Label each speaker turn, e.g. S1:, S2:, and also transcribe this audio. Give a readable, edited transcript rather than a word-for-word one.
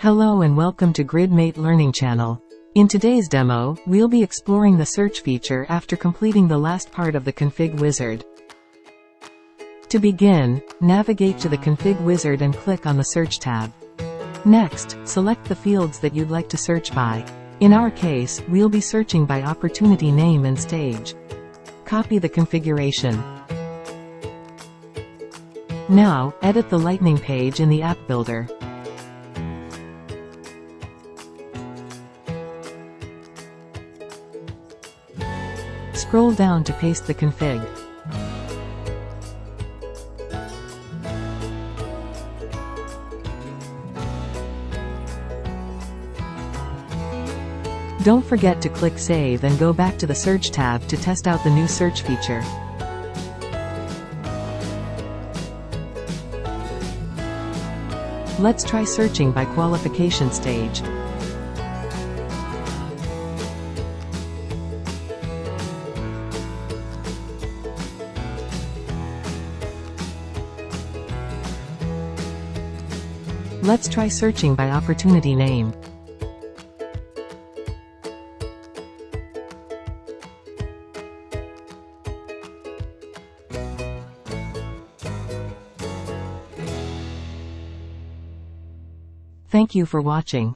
S1: Hello and welcome to GridMate Learning Channel. In today's demo, we'll be exploring the search feature after completing the last part of the config wizard. To begin, navigate to the config wizard and click on the search tab. Next, select the fields that you'd like to search by. In our case, we'll be searching by opportunity name and stage. Copy the configuration. Now, edit the Lightning page in the App Builder. Scroll down to paste the config. Don't forget to click Save and go back to the Search tab to test out the new search feature. Let's try searching by qualification stage. Let's try searching by opportunity name. Thank you for watching.